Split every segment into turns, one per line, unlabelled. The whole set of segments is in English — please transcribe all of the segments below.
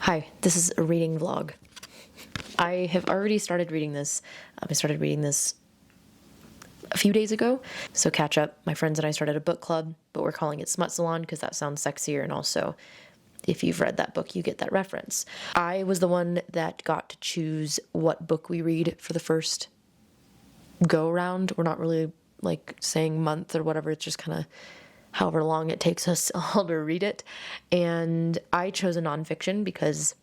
Hi, this is a reading vlog. I have already started reading this. I started reading this a few days ago, so catch up. My friends and I started a book club, but we're calling it Smut Salon because that sounds sexier, and also, if you've read that book, you get that reference. I was the one that got to choose what book we read for the first go-around. We're not really, like, saying month or whatever, it's just kind of however long it takes us all to read it. And I chose a nonfiction because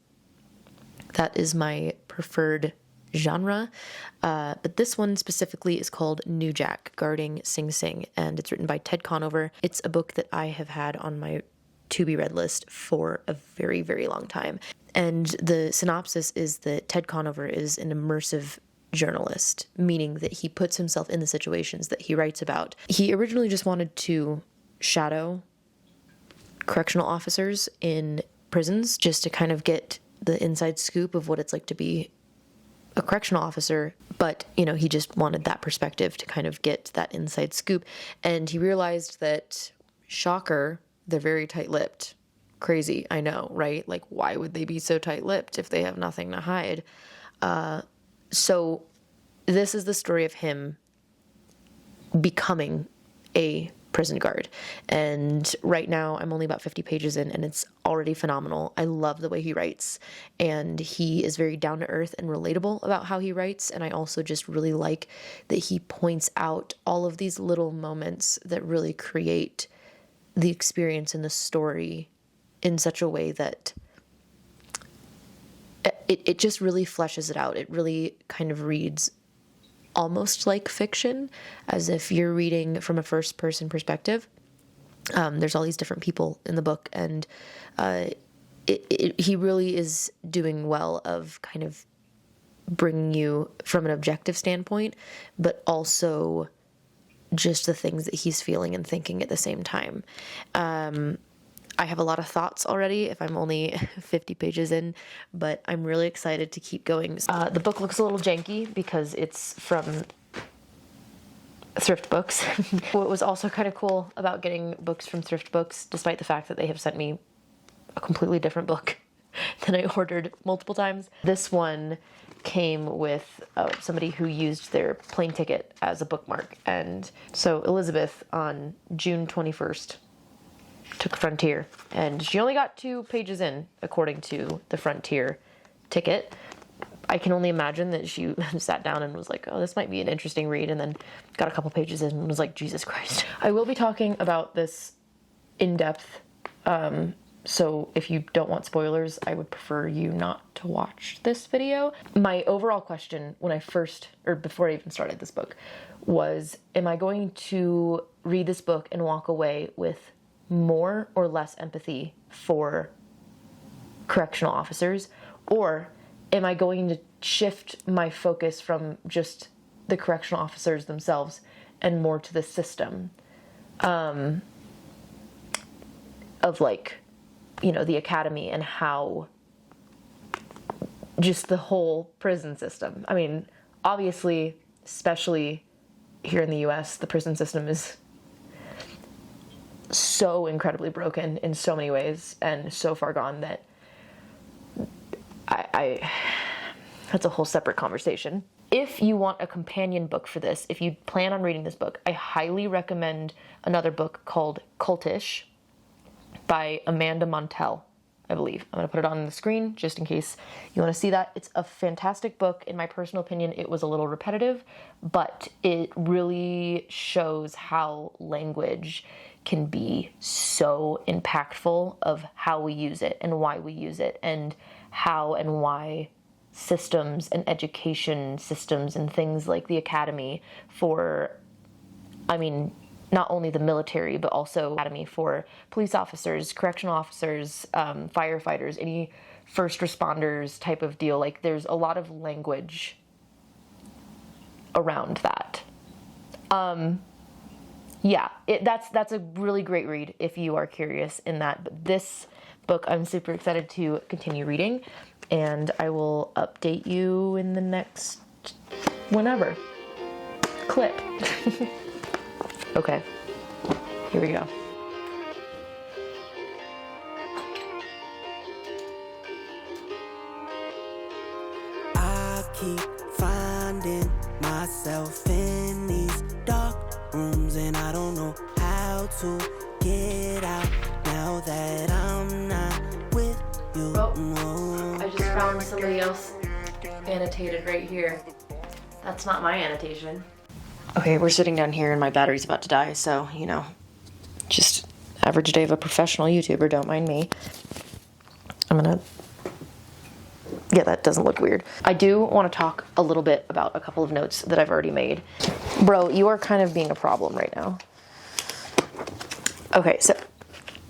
that is my preferred genre. But this one specifically is called Newjack, Guarding Sing Sing, and it's written by Ted Conover. It's a book that I have had on my to-be-read list for a very, very long time. And the synopsis is that Ted Conover is an immersive journalist, meaning that he puts himself in the situations that he writes about. He originally just wanted to shadow correctional officers in prisons just to kind of get the inside scoop of what it's like to be a correctional officer, but he just wanted that perspective to kind of get that inside scoop. And he realized that, shocker, they're very tight-lipped. Crazy, I know, right? Like, why would they be so tight-lipped if they have nothing to hide? So this is the story of him becoming a prison guard. And right now I'm only about 50 pages in, and it's already phenomenal. I love the way he writes, and he is very down to earth and relatable about how he writes. And I also just really like that he points out all of these little moments that really create the experience in the story in such a way that it just really fleshes it out. It really kind of reads almost like fiction, as if you're reading from a first-person perspective. There's all these different people in the book, and he really is doing well of kind of bringing you from an objective standpoint, but also just the things that he's feeling and thinking at the same time. I have a lot of thoughts already if I'm only 50 pages in, but I'm really excited to keep going. The book looks a little janky because it's from thrift books. What was also kind of cool about getting books from thrift books, despite the fact that they have sent me a completely different book than I ordered multiple times, this one came with somebody who used their plane ticket as a bookmark. And so Elizabeth, on June 21st, took Frontier, and she only got 2 pages in, according to the Frontier ticket. I can only imagine that she sat down and was like, oh, this might be an interesting read, and then got a couple pages in and was like, Jesus Christ. I will be talking about this in depth, so if you don't want spoilers, I would prefer you not to watch this video. My overall question when before I even started this book was, am I going to read this book and walk away with more or less empathy for correctional officers, or am I going to shift my focus from just the correctional officers themselves and more to the system of, like, the academy and how just the whole prison system. I mean, obviously, especially here in the US, the prison system is so incredibly broken in so many ways and so far gone that that's a whole separate conversation. If you want a companion book for this, if you plan on reading this book, I highly recommend another book called Cultish by Amanda Montell, I believe. I'm going to put it on the screen just in case you want to see that. It's a fantastic book. In my personal opinion, it was a little repetitive, but it really shows how language can be so impactful of how we use it and why we use it, and how and why systems and education systems and things like the academy for, not only the military, but also academy for police officers, correctional officers, firefighters, any first responders type of deal. Like, there's a lot of language around that. Yeah, that's a really great read if you are curious in that. But this book I'm super excited to continue reading, and I will update you in the next whenever clip. Okay, here we go.
keep finding myself in these dark rooms, and I don't know how to get out now that I'm not with you.
Oh, I just found somebody else annotated right here. That's not my annotation. Okay, we're sitting down here and my battery's about to die, so, you know, just average day of a professional YouTuber, don't mind me. Yeah, that doesn't look weird. I do want to talk a little bit about a couple of notes that I've already made. Bro, you are kind of being a problem right now. Okay, so,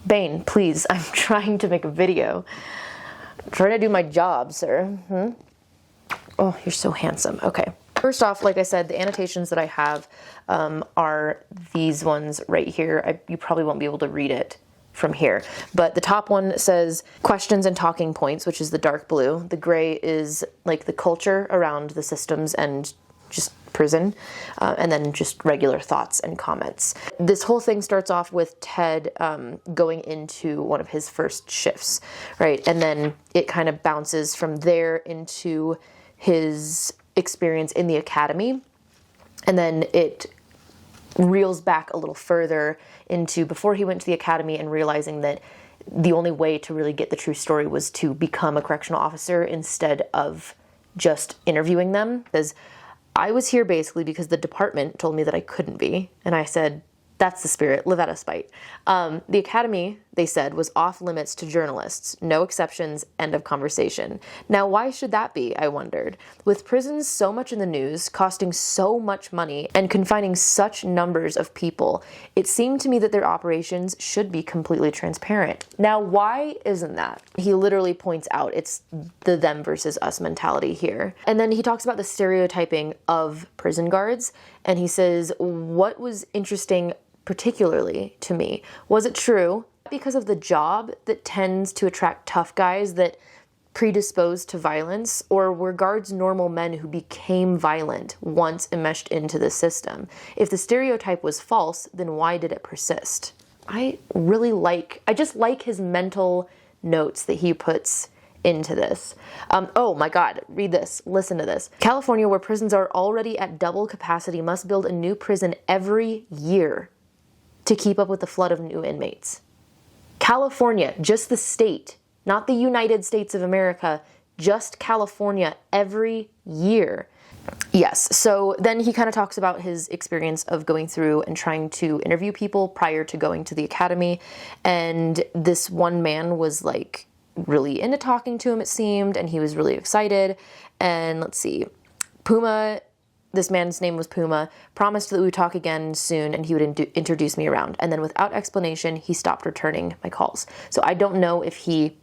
Bane, please, I'm trying to make a video. I'm trying to do my job, sir. Oh, you're so handsome. Okay. First off, like I said, the annotations that I have are these ones right here. You probably won't be able to read it from here, but the top one says questions and talking points, which is the dark blue. The gray is like the culture around the systems and just prison, and then just regular thoughts and comments. This whole thing starts off with Ted going into one of his first shifts, right? And then it kind of bounces from there into his experience in the academy, and then it reels back a little further into before he went to the academy and realizing that the only way to really get the true story was to become a correctional officer instead of just interviewing them. Because I was here basically because the department told me that I couldn't be, and I said, that's the spirit, live out of spite. The academy, they said, was off limits to journalists, no exceptions, end of conversation. Now, why should that be, I wondered? With prisons so much in the news, costing so much money, and confining such numbers of people, it seemed to me that their operations should be completely transparent. Now, why isn't that? He literally points out it's the them versus us mentality here. And then he talks about the stereotyping of prison guards, and he says, what was interesting particularly to me, was it true because of the job that tends to attract tough guys that predisposed to violence, or were guards normal men who became violent once enmeshed into the system? If the stereotype was false, then why did it persist? I just like his mental notes that he puts into this. Oh my God, read this, listen to this. California, where prisons are already at double capacity, must build a new prison every year to keep up with the flood of new inmates. California, just the state, not the United States of America, just California every year. Yes, so then he kind of talks about his experience of going through and trying to interview people prior to going to the academy, and this one man was like really into talking to him, it seemed, and he was really excited. And let's see, Puma, this man's name was Puma, promised that we would talk again soon and he would introduce me around. And then without explanation, he stopped returning my calls. So I don't know if he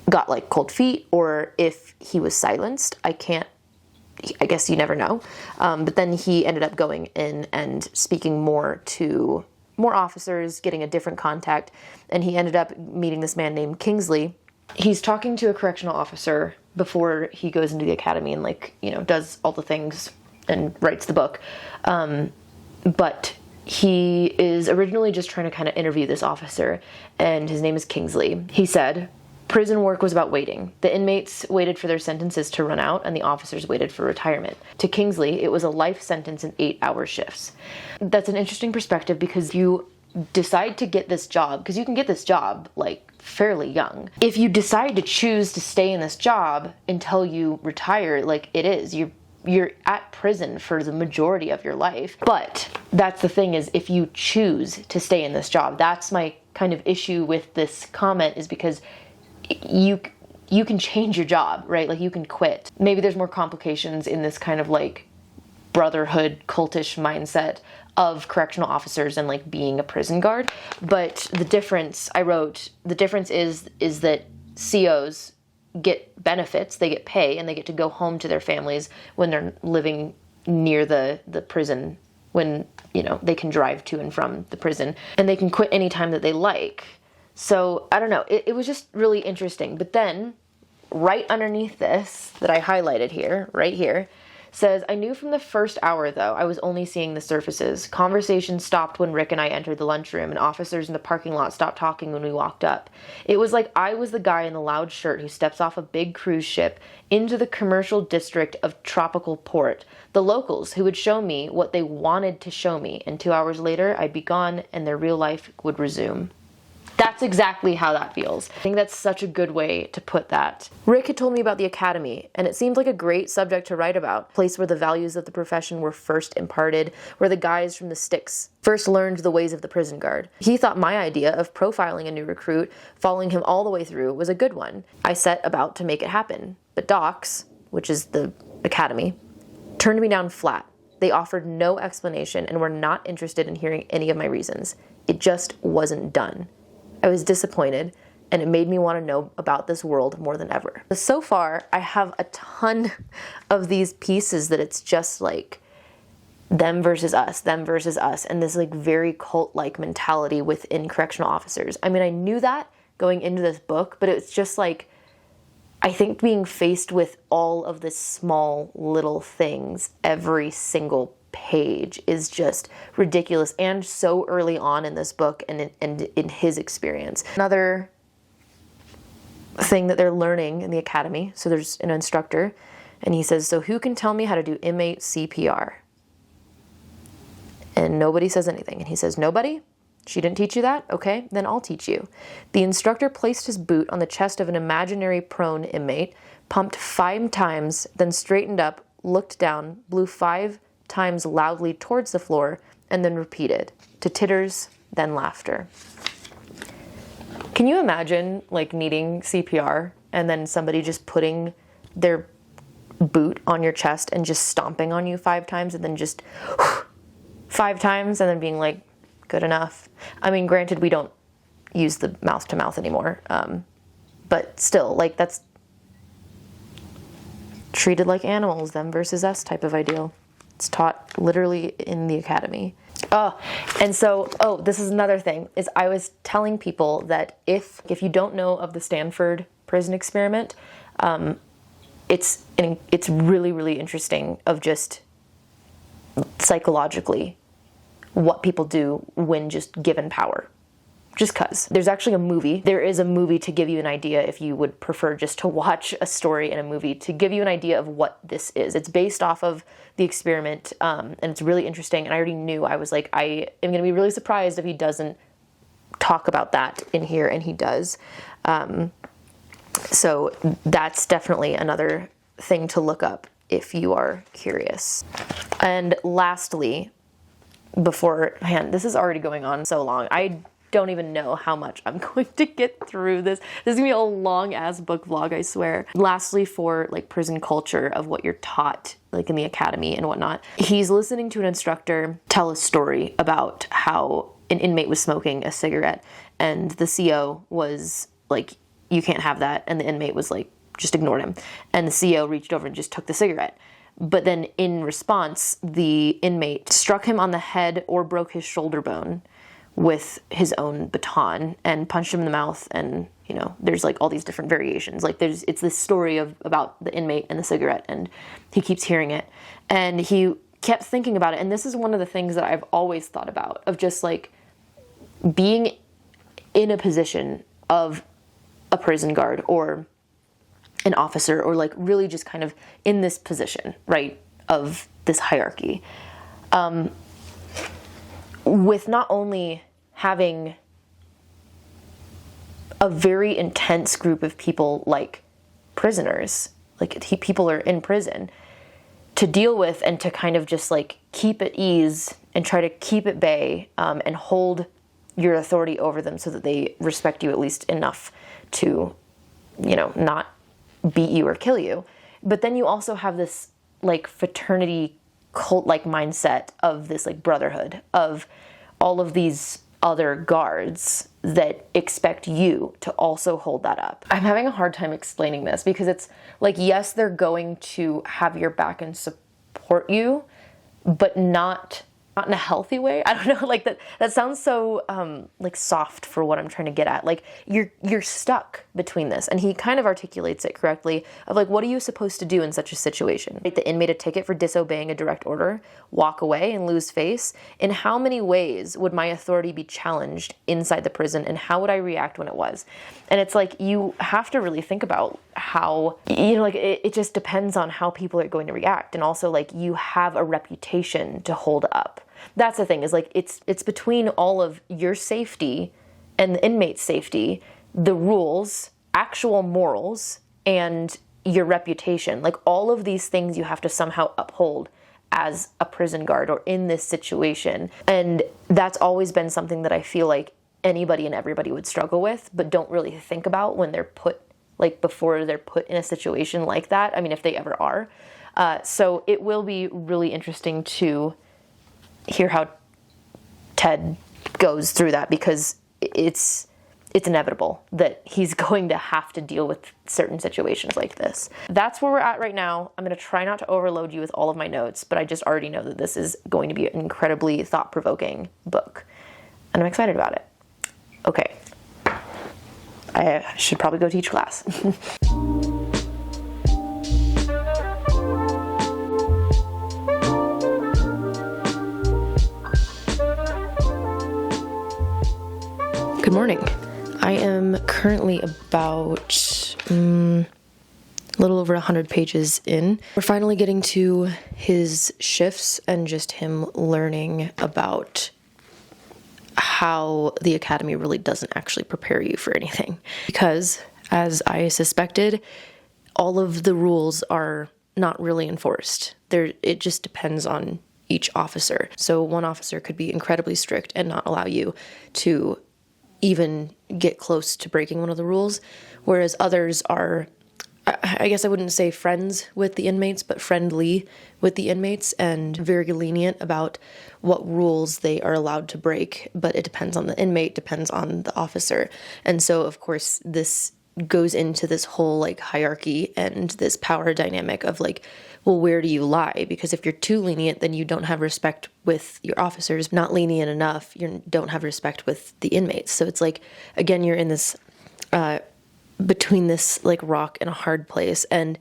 got like cold feet or if he was silenced. I guess you never know. But then he ended up going in and speaking more to more officers, getting a different contact, and he ended up meeting this man named Kingsley. He's talking to a correctional officer before he goes into the academy and, like, you know, does all the things and writes the book. But he is originally just trying to kind of interview this officer, and his name is Kingsley. He said, prison work was about waiting. The inmates waited for their sentences to run out, and the officers waited for retirement. To Kingsley, it was a life sentence in 8-hour shifts. That's an interesting perspective, because you decide to get this job, because you can get this job, like, fairly young. If you decide to choose to stay in this job until you retire, like it is, you're at prison for the majority of your life. But that's the thing, is if you choose to stay in this job, that's my kind of issue with this comment, is because you can change your job, right? Like, you can quit. Maybe there's more complications in this kind of like brotherhood cultish mindset of correctional officers and like being a prison guard. But the difference, I wrote, the difference is that COs get benefits, they get pay, and they get to go home to their families when they're living near the prison, when, you know, they can drive to and from the prison, and they can quit anytime that they like. So, I don't know, it was just really interesting. But then, right underneath this, that I highlighted here, right here, says, I knew from the first hour, though, I was only seeing the surfaces. Conversation stopped when Rick and I entered the lunchroom, and officers in the parking lot stopped talking when we walked up. It was like I was the guy in the loud shirt who steps off a big cruise ship into the commercial district of tropical port. The locals who would show me what they wanted to show me, and 2 hours later, I'd be gone, and their real life would resume. That's exactly how that feels. I think that's such a good way to put that. Rick had told me about the academy, and it seemed like a great subject to write about. A place where the values of the profession were first imparted, where the guys from the sticks first learned the ways of the prison guard. He thought my idea of profiling a new recruit, following him all the way through, was a good one. I set about to make it happen. But Docs, which is the academy, turned me down flat. They offered no explanation and were not interested in hearing any of my reasons. It just wasn't done. I was disappointed, and it made me want to know about this world more than ever. So far, I have a ton of these pieces that it's just like them versus us, and this like very cult-like mentality within correctional officers. I mean, I knew that going into this book, but it's just like, I think being faced with all of the small little things every single page is just ridiculous, and so early on in this book and in his experience. Another thing that they're learning in the academy, so there's an instructor, and he says, so who can tell me how to do inmate CPR? And nobody says anything, and he says, nobody? She didn't teach you that? Okay, then I'll teach you. The instructor placed his boot on the chest of an imaginary prone inmate, pumped 5 times, then straightened up, looked down, blew 5 times loudly towards the floor, and then repeated, to titters, then laughter. Can you imagine like needing CPR and then somebody just putting their boot on your chest and just stomping on you 5 times and then just 5 times and then being like, good enough? I mean, granted, we don't use the mouth to mouth anymore, but still, like, that's treated like animals, them versus us type of ideal. It's taught literally in the academy. And so, this is another thing, is I was telling people that if you don't know of the Stanford prison experiment, it's really, really interesting of just psychologically what people do when just given power. Just cause. There's actually a movie. There is a movie to give you an idea if you would prefer just to watch a story in a movie, to give you an idea of what this is. It's based off of the experiment, and it's really interesting. And I already knew, I was like, I am going to be really surprised if he doesn't talk about that in here, and he does. So that's definitely another thing to look up if you are curious. And lastly, beforehand, this is already going on so long. I don't even know how much I'm going to get through this. This is gonna be a long ass book vlog, I swear. Lastly, for like prison culture of what you're taught like in the academy and whatnot, he's listening to an instructor tell a story about how an inmate was smoking a cigarette, and the CO was like, you can't have that, and the inmate was like, just ignored him, and the CO reached over and just took the cigarette. But then in response, the inmate struck him on the head or broke his shoulder bone with his own baton and punched him in the mouth. And, you know, there's like all these different variations. Like it's this story about the inmate and the cigarette, and he keeps hearing it. And he kept thinking about it. And this is one of the things that I've always thought about, of just like being in a position of a prison guard or an officer, or like really just kind of in this position, right, of this hierarchy, with not only having a very intense group of people like prisoners, like people are in prison, to deal with and to kind of just like keep at ease and try to keep at bay, and hold your authority over them so that they respect you at least enough to, you know, not beat you or kill you. But then you also have this like fraternity cult-like mindset of this like brotherhood of all of these other guards that expect you to also hold that up. I'm having a hard time explaining this because it's like, yes, they're going to have your back and support you, but not not in a healthy way. I don't know, like that sounds so like soft for what I'm trying to get at. Like you're stuck between this. And he kind of articulates it correctly of like, what are you supposed to do in such a situation? Write the inmate a ticket for disobeying a direct order, walk away and lose face? In how many ways would my authority be challenged inside the prison, and how would I react when it was? And it's like, you have to really think about how, you know, like it just depends on how people are going to react. And also, like, you have a reputation to hold up. That's the thing, is like, it's between all of your safety and the inmate's safety, the rules, actual morals, and your reputation. Like, all of these things you have to somehow uphold as a prison guard or in this situation. And that's always been something that I feel like anybody and everybody would struggle with, but don't really think about when they're put, like, before they're put in a situation like that. I mean, if they ever are. So it will be really interesting to hear how Ted goes through that, because it's inevitable that he's going to have to deal with certain situations like this. That's where we're at right now. I'm going to try not to overload you with all of my notes, but I just already know that this is going to be an incredibly thought-provoking book, and I'm excited about it. Okay. I should probably go teach class. Good morning. I am currently about a little over 100 pages in. We're finally getting to his shifts and just him learning about how the academy really doesn't actually prepare you for anything. Because, as I suspected, all of the rules are not really enforced. It just depends on each officer. So one officer could be incredibly strict and not allow you to even get close to breaking one of the rules, whereas others are, I guess I wouldn't say friends with the inmates, but friendly with the inmates and very lenient about what rules they are allowed to break. But it depends on the inmate, depends on the officer. And so, of course, this goes into this whole like hierarchy and this power dynamic of like, well, where do you lie? Because if you're too lenient, then you don't have respect with your officers. Not lenient enough, you don't have respect with the inmates. So it's like, again, you're in this between this like rock and a hard place, and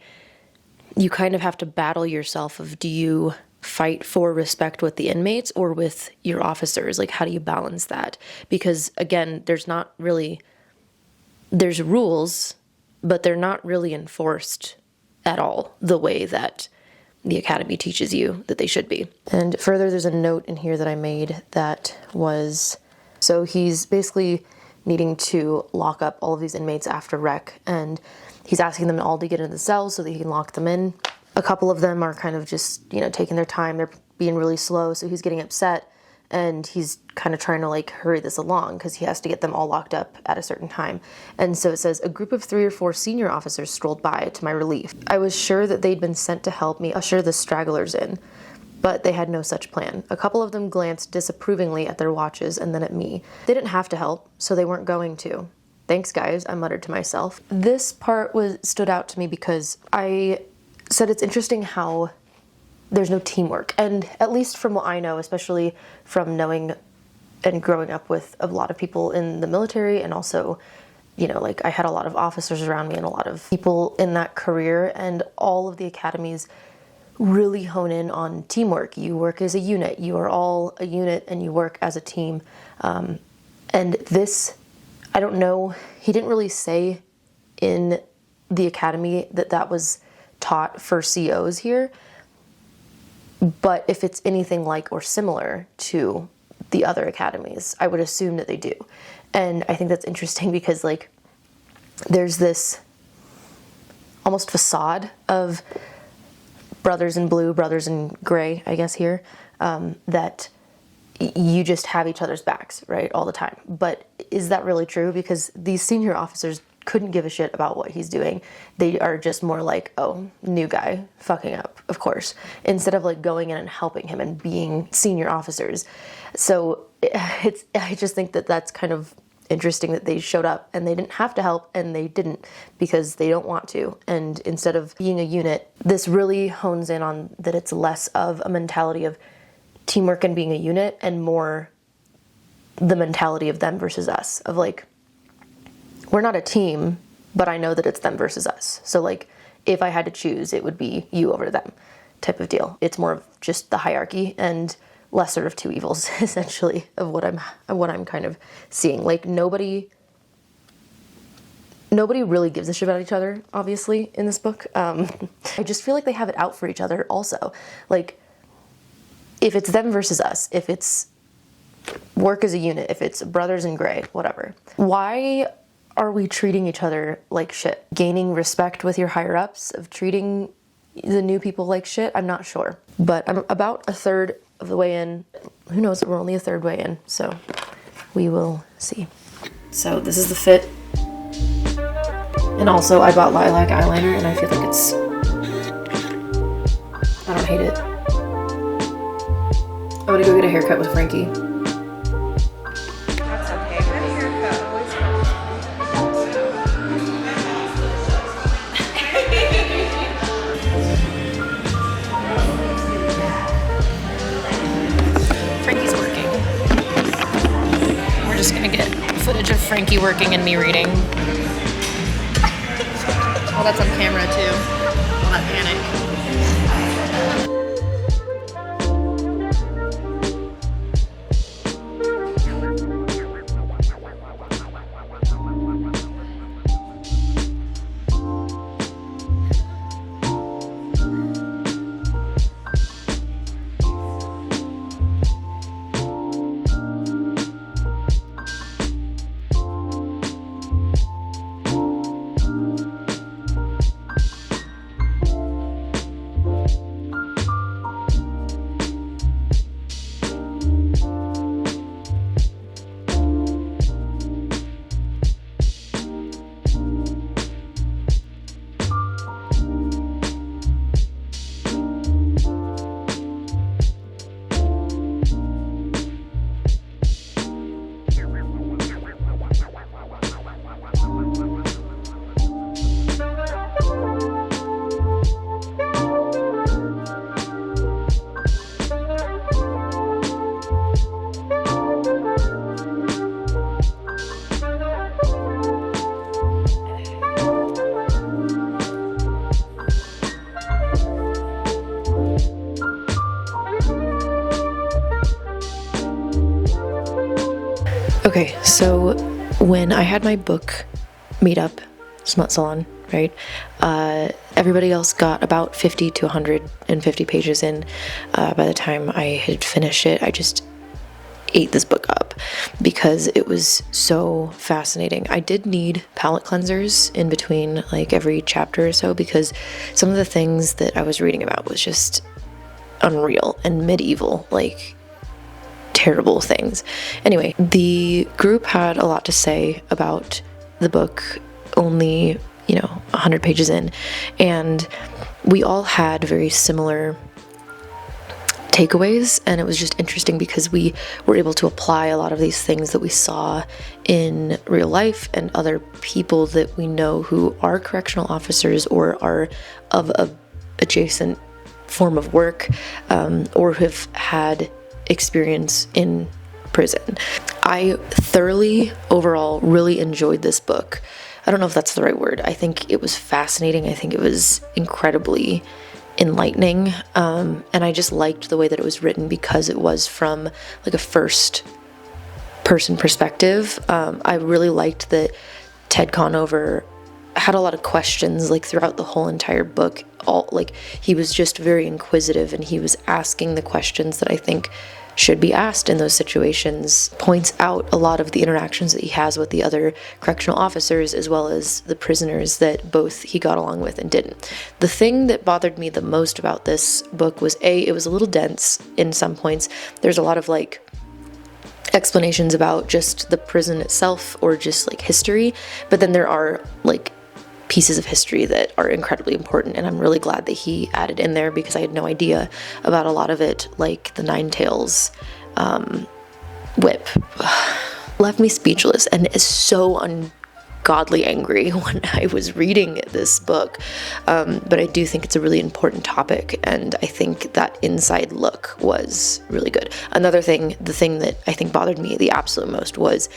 you kind of have to battle yourself of, do you fight for respect with the inmates or with your officers? Like, how do you balance that? Because again, there's rules, but they're not really enforced at all the way that the academy teaches you that they should be. And further, there's a note in here that I made that was, so he's basically needing to lock up all of these inmates after rec, and he's asking them all to get into the cells so that he can lock them in. A couple of them are kind of just, taking their time. They're being really slow, so he's getting upset, and he's kind of trying to like hurry this along because he has to get them all locked up at a certain time. And so it says, a group of 3 or 4 senior officers strolled by to my relief. I was sure that they'd been sent to help me usher the stragglers in, but they had no such plan. A couple of them glanced disapprovingly at their watches and then at me. They didn't have to help, so they weren't going to. Thanks, guys, I muttered to myself. This part stood out to me because I said it's interesting how there's no teamwork. And at least from what I know, especially from knowing and growing up with a lot of people in the military, and also, like I had a lot of officers around me and a lot of people in that career, and all of the academies really hone in on teamwork. You work as a unit. You are all a unit and you work as a team. And this, I don't know, he didn't really say in the academy that was taught for COs here. But if it's anything like or similar to the other academies, I would assume that they do. And I think that's interesting because, like, there's this almost facade of brothers in blue, brothers in gray, I guess here, that you just have each other's backs, right, all the time. But is that really true? Because these senior officers couldn't give a shit about what he's doing. They are just more like, oh, new guy fucking up, of course, instead of like going in and helping him and being senior officers. So I just think that that's kind of interesting that they showed up and they didn't have to help, and they didn't because they don't want to. And instead of being a unit, this really hones in on that it's less of a mentality of teamwork and being a unit, and more the mentality of them versus us, of like, we're not a team, but I know that it's them versus us. So like, if I had to choose, it would be you over them type of deal. It's more of just the hierarchy and lesser of two evils, essentially, of what I'm kind of seeing. Like, nobody really gives a shit about each other, obviously, in this book. I just feel like they have it out for each other also. Like, if it's them versus us, if it's work as a unit, if it's brothers in gray, whatever. Why are we treating each other like shit? Gaining respect with your higher ups, of treating the new people like shit? I'm not sure. But I'm about a third of the way in. Who knows? We're only a third way in, so we will see. So this is the fit. And also, I bought lilac eyeliner, and I feel like it's... I don't hate it. I'm gonna go get a haircut with Frankie.
That's okay. Good haircut. Always
Frankie's working. We're just gonna get footage of Frankie working and me reading. Oh, that's on camera too. All that panic. Okay, so when I had my book meetup, Smut Salon, right, everybody else got about 50 to 150 pages in. By the time I had finished it, I just ate this book up because it was so fascinating. I did need palate cleansers in between like every chapter or so, because some of the things that I was reading about was just unreal and medieval, like terrible things. Anyway, the group had a lot to say about the book, only, 100 pages in, and we all had very similar takeaways, and it was just interesting because we were able to apply a lot of these things that we saw in real life and other people that we know who are correctional officers or are of a adjacent form of work, or have had experience in prison. I thoroughly, overall, really enjoyed this book. I don't know if that's the right word. I think it was fascinating. I think it was incredibly enlightening. And I just liked the way that it was written because it was from like a first person perspective. I really liked that Ted Conover had a lot of questions like throughout the whole entire book. He was just very inquisitive, and he was asking the questions that I think should be asked in those situations, points out a lot of the interactions that he has with the other correctional officers as well as the prisoners that both he got along with and didn't. The thing that bothered me the most about this book was it was a little dense in some points. There's a lot of like explanations about just the prison itself or just like history, but then there are like pieces of history that are incredibly important, and I'm really glad that he added in there because I had no idea about a lot of it, like the Nine Tails whip. Left me speechless, and is so godly angry when I was reading this book, but I do think it's a really important topic, and I think that inside look was really good. Another thing, the thing that I think bothered me the absolute most was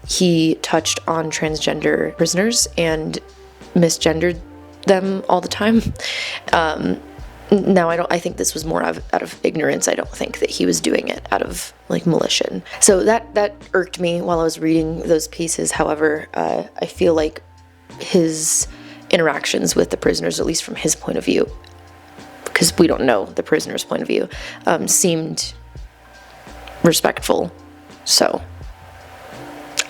he touched on transgender prisoners and misgendered them all the time. Now, I think this was more out of ignorance. I don't think that he was doing it out of like malicious. So that irked me while I was reading those pieces. However, I feel like his interactions with the prisoners, at least from his point of view, because we don't know the prisoner's point of view, seemed respectful. So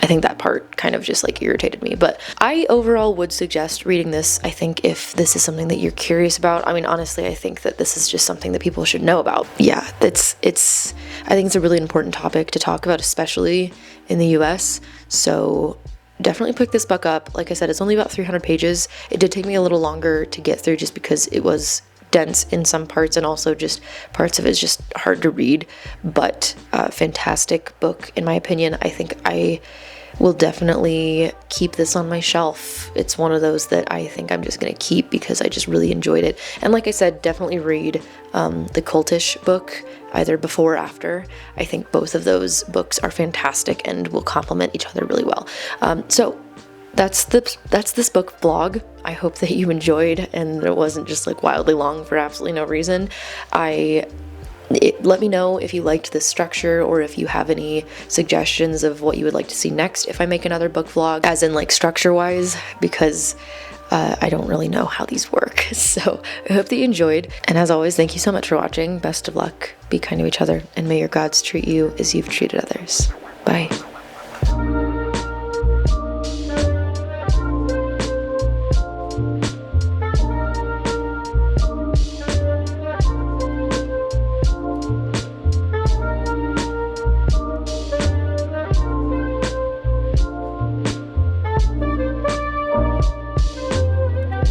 I think that part kind of just like irritated me, but I overall would suggest reading this. I think if this is something that you're curious about, I mean, honestly, I think that this is just something that people should know about. Yeah, I think it's a really important topic to talk about, especially in the US. So definitely pick this book up. Like I said, it's only about 300 pages. It did take me a little longer to get through just because it was dense in some parts, and also just parts of it is just hard to read, but fantastic book in my opinion. I think I will definitely keep this on my shelf. It's one of those that I think I'm just gonna keep because I just really enjoyed it. And like I said, definitely read the Cultish book either before or after. I think both of those books are fantastic and will complement each other really well. So that's this book vlog. I hope that you enjoyed and it wasn't just like wildly long for absolutely no reason. Let me know if you liked this structure or if you have any suggestions of what you would like to see next if I make another book vlog, as in like structure wise, because I don't really know how these work. So I hope that you enjoyed, and as always, thank you so much for watching. Best of luck, be kind to each other, and may your gods treat you as you've treated others. Bye.